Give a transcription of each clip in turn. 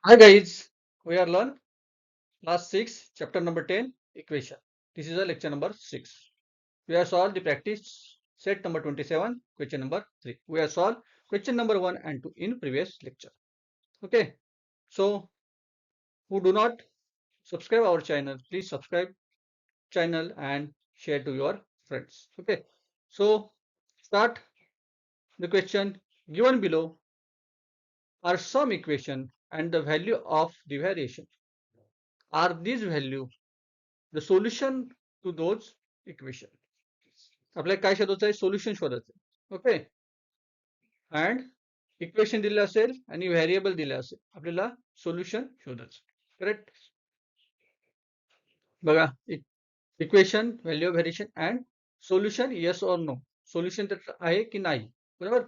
Hi guys, we are learn class 6, chapter number 10, equation. This is a lecture number 6. We have solved the practice set number 27, question number 3. We have solved question number 1 and 2 in previous lecture. Okay, so who do not subscribe our channel, please subscribe channel and share to your friends. Okay, so start the question given below are some equation and the value of the variation. Are these value the solution to those equation? आपल्याला काय शोधायचं आहे? Solution शोधायचं आहे. Okay, and equation दिलं असेल आणि variable दिलं असेल, आपल्याला सोल्युशन शोधायचं. करेक्ट. बघा, equation, value of variation and solution, yes or no. Solution त्याचं आहे की नाही, बरोबर,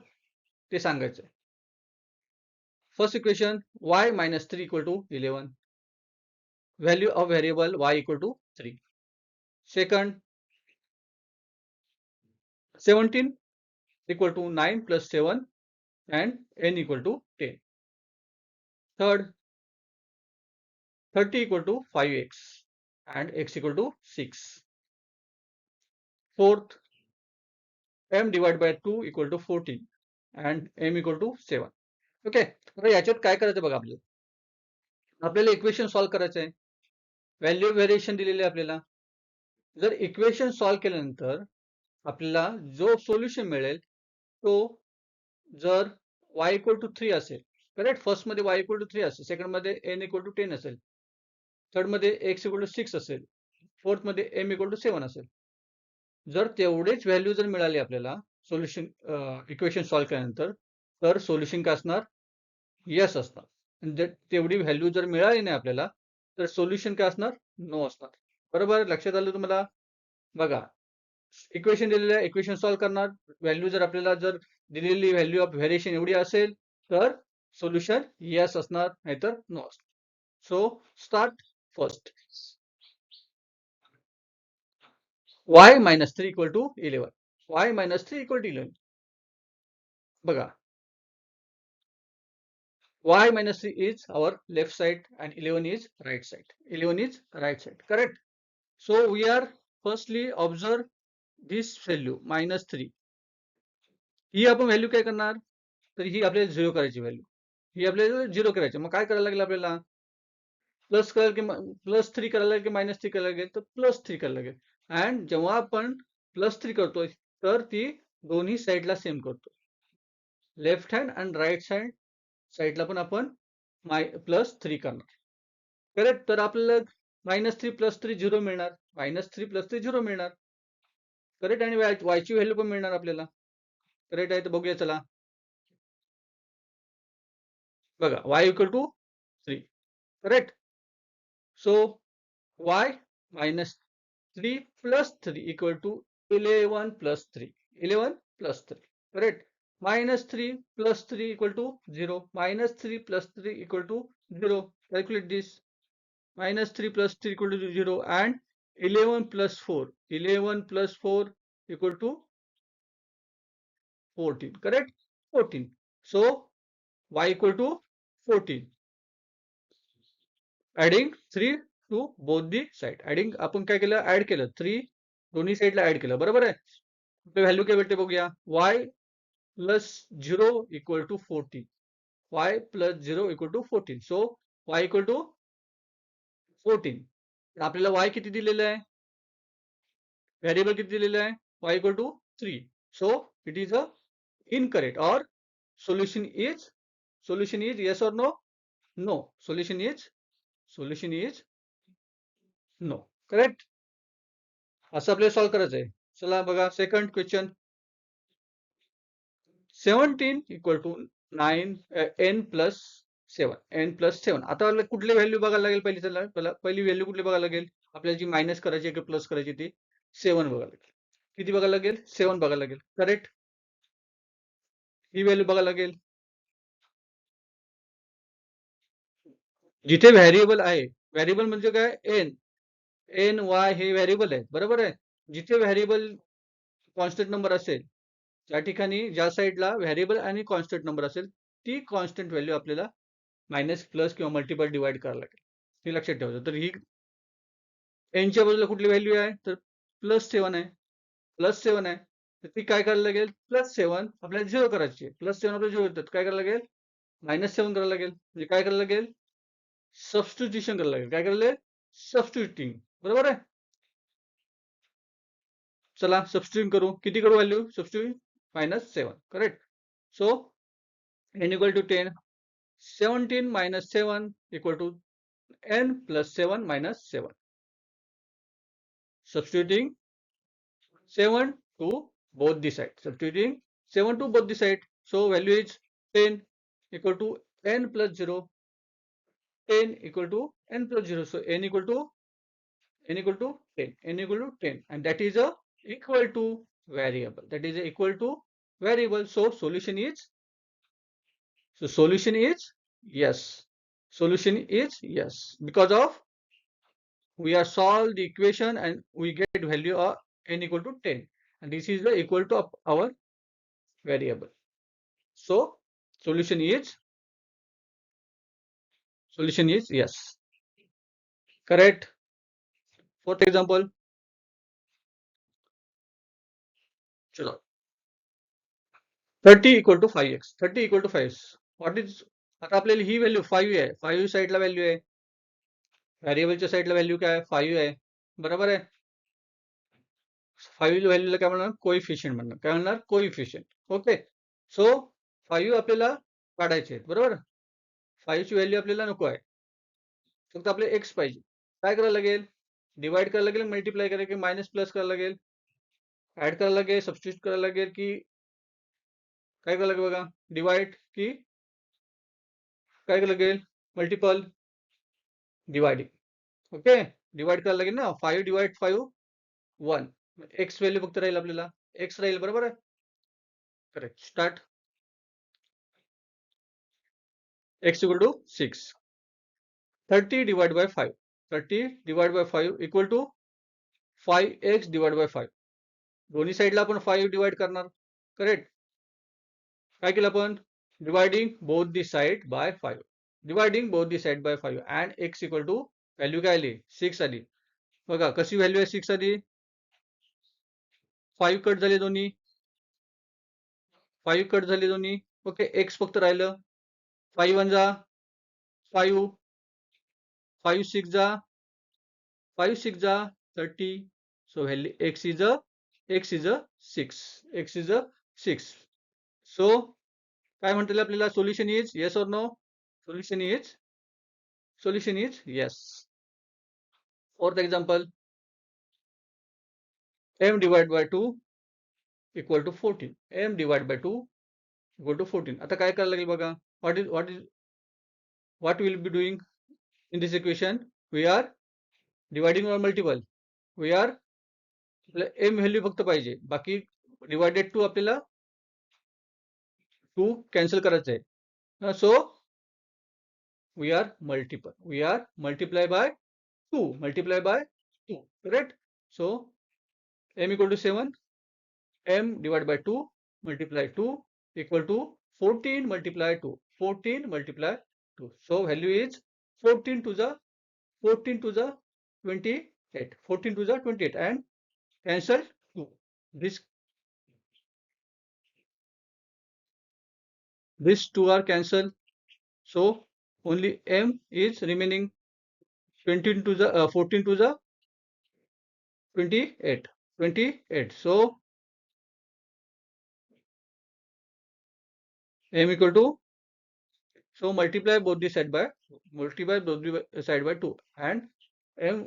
ते सांगायचं आहे. First equation y minus 3 equal to 11. Value of variable y equal to 3. Second, 17 equal to 9 plus 7 and n equal to 10. Third, 30 equal to 5x and x equal to 6. Fourth, m divided by 2 equal to 14 and m equal to 7. Okay, आता याच्यात काय करायचं बघा, आपल्याला equation solve करायचं आहे. Value variation दिलेले आहे आपल्याला. जर इक्वेशन सॉल्व्ह केल्यानंतर आपल्याला जो सोल्युशन मिळेल तो जर y इक्वल टू 3 असेल, करेक्ट, फर्स्ट मध्ये y इक्वल टू 3 असेल, सेकंड मध्ये n इक्वल टू 10 असेल, थर्ड मध्ये x इक्वल टू 6 असेल, फोर्थ मध्ये m इक्वल टू 7 असेल. जर तेवढेच व्हॅल्यू जर मिळाली आपल्याला सोल्युशन इक्वेशन सॉल्व्ह केल्यानंतर, तर सोल्युशन काय असणार? यस असणार. जर तेवढी व्हॅल्यू जर मिळाली नाही आपल्याला, तर सोल्युशन काय असणार? नो असणार. बरोबर, लक्षात आलं तुम्हाला? बघा, इक्वेशन दिलेलं आहे, इक्वेशन सॉल्व्ह करणार, व्हॅल्यू जर आपल्याला जर दिलेली व्हॅल्यू ऑफ व्हेरिएशन एवढी असेल तर सोल्युशन यस असणार, नाहीतर नो असणार. So start first. y minus 3 equal to 11. y minus 3 equal to 11. बघा, y minus 3 is our left side and 11 is right side. 11 is right side, correct? So we are firstly observe this value minus 3. ही आपण value काय करणार? तर ही आपल्याला 0 करायची value. ही आपल्याला 0 करायची. मग काय करायला लागेल आपल्याला? प्लस करायला की प्लस 3 करायला लागेल की मायनस 3 करायला लागेल? तर प्लस 3 करायला लागेल. अँड जेव्हा आपण प्लस 3 करतोय तर ती दोन्ही साईडला सेम करतो. लेफ्ट हँड आणि राईट साईड साईडला पण आपण प्लस 3 करणार. करेक्ट. तर आपल्याला मायनस 3 प्लस 3 0 मिळणार, मायनस 3 प्लस 3 0 मिळणार. करेक्ट. आणि वायची व्हॅल्यू पण मिळणार आपल्याला. करेक्ट आहे. तर बघूया चला. बघा, y equal to 3. Correct. So y minus 3 plus 3 equal to 11 plus 3. 11 plus 3. Correct. Minus 3 plus 3 equal to 0. Minus 3 plus 3 equal to 0. Calculate this. Minus 3 plus 3 equal to 0 and 11 plus 4. 11 plus 4 equal to 14. Correct? 14. So y equal to 14. Adding 3 to both the side. Adding आपण काय केलं? Add केलं. 3 दोन्ही साईडला add केलं. बरोबर आहे. Value काय भेटते बघूया. y plus 0 equal to 14. y plus 0 equal to 14. So y equal to 14. आपल्याला y किती दिलेलं आहे? व्हेरिएबल किती दिलेलं आहे? y equal to 3. So it is a incorrect or solution is yes or no? No. Solution is no. Correct? असं आपल्याला solve करायचं आहे. चला बघा, second question. 17 equal to 9 n plus 7. n plus 7. आता कुठली व्हॅल्यू बघायला लागेल? पहिली व्हॅल्यू कुठली बघायला लागेल? आपल्याला जी मायनस करायची की प्लस करायची ती 7 बघायला लागेल. किती बघायला लागेल? 7 बघायला लागेल. करेक्ट. ही व्हॅल्यू बघायला लागेल. जिथे व्हेरिएबल आहे, व्हेरिएबल म्हणजे काय? n y हे व्हेरिएबल आहे. बरोबर आहे. जिथे व्हेरिएबल कॉन्स्टंट नंबर असेल, त्या ठिकाणी ज्या साईडला व्हेरिएबल आणि कॉन्स्टंट नंबर असेल, ती कॉन्स्टंट व्हॅल्यू आपल्याला मायनस प्लस किंवा मल्टिपल डिवाइड करायला लागेल, हे लक्षात ठेवायचं. तर ही एनच्या बाजूला कुठली व्हॅल्यू आहे, तर +7 आहे. +7 आहे, तर ती काय करायला लागेल, +7 आपल्याला 0 करायची आहे. +7 आपल्याला 0 येतात, काय करायला लागेल, -7 करायला लागेल. म्हणजे काय करायला लागेल, सबस्टिट्यूशन करायला लागेल. काय करायला लागेल, सबस्टिट्यूटिंग. बरोबर आहे. चला सबस्टिट्यूट करू. किती करू value substitute, -7. Correct. So n equal to 10. 17 - 7 equal to n + 7 - 7. Substituting 7 to both the sides. Substituting 7 to both the sides. So value is 10 equal to n plus 0. 10 equal to n plus 0. So n equal to 10. N equal to 10. And that is a equal to variable. That is a equal to variable. So solution is yes. Solution is yes. Because of we are solve the equation and we get value of n equal to 10. And this is the equal to of our variable. So solution is yes. Correct. Fourth example. चलो 30 equal to 5x. 30 equal to 5. What is, आता आपल्याला ही value 5 आहे. 5 साईडला value आहे. व्हेरिएबलच्या साईडला value काय 5 आहे. बरोबर आहे. 5 व्हॅल्यूला काय म्हणणार, कोइफिशियंट म्हणणार. काय म्हणणार, कोइफिशियंट. ओके. सो 5 आपल्याला काढायचे आहेत. बरोबर. 5 ची व्हॅल्यू आपल्याला नको आहे. फक्त आपल्याला x पाहिजे. काय करायला लागेल, डिवाइड करायला लागेल, मल्टिप्लाय करायला लागेल, मायनस प्लस करायला लागेल, ऍड करायला लागेल, सबस्टिट्यूट करायला लागेल, की काय करायला लागेल बघा, डिवाइड की काय करायला लागेल, मल्टिपल, डिवाइडिंग. ओके. डिवाइड करायला लागेल ना. 5 डिवाइड 5 1. एक्स व्हॅल्यू फक्त राहील, आपल्याला एक्स राहील. बरोबर आहे. Correct. Start. x equal to 6. 30 divide by 5. 30 divide by 5 equal to 5x divide by 5. दोन्ही साईडला आपण 5 डिवाइड करणार. करेक्ट. काय केलं आपण, dividing both the side by 5. Dividing both the side by 5 and x equal to value काय आली, 6 आली. बघा कशी व्हॅल्यू आहे, 6 आली. 5 कट झाले दोन्ही. 5 कट झाले दोन्ही. ओके. x फक्त राहिलं. 5 1 जा 5. 5 6 जा 5 6 जा 30. So value x is a 6. x is a 6. So काय म्हणता येईल आपल्याला, सोल्युशन इज येस और no. Solution is yes. Fourth example. m divide by 2 equal to 14. m divide by 2 equal to 14. आता काय करायला लागेल बघा, what we will be doing in this equation, we are dividing or multiple. we are m value फक्त पाहिजे, बाकी divided 2 आपल्याला 2 cancel करायचं आहे. So we are multiply by 2. Correct. So m equal to 7. m divided by 2 multiply 2 equal to 14 multiply 2. 14 multiply 2. So value is 14 to the 28. 14 to the 28 and cancel 2. This 2 are cancelled. So only m is remaining. 20 to the 14 to the 28. 28. So m equal to, so multiply both the side by 2 and m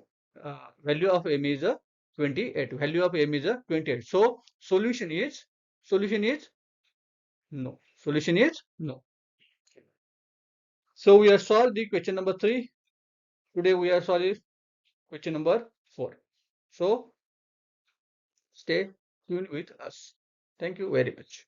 value of m is a 28. Value of m is a 28. So solution is no. Solution is no. So we have solved the question number 3. Today we are solving question number 4. So stay tuned with us. Thank you very much.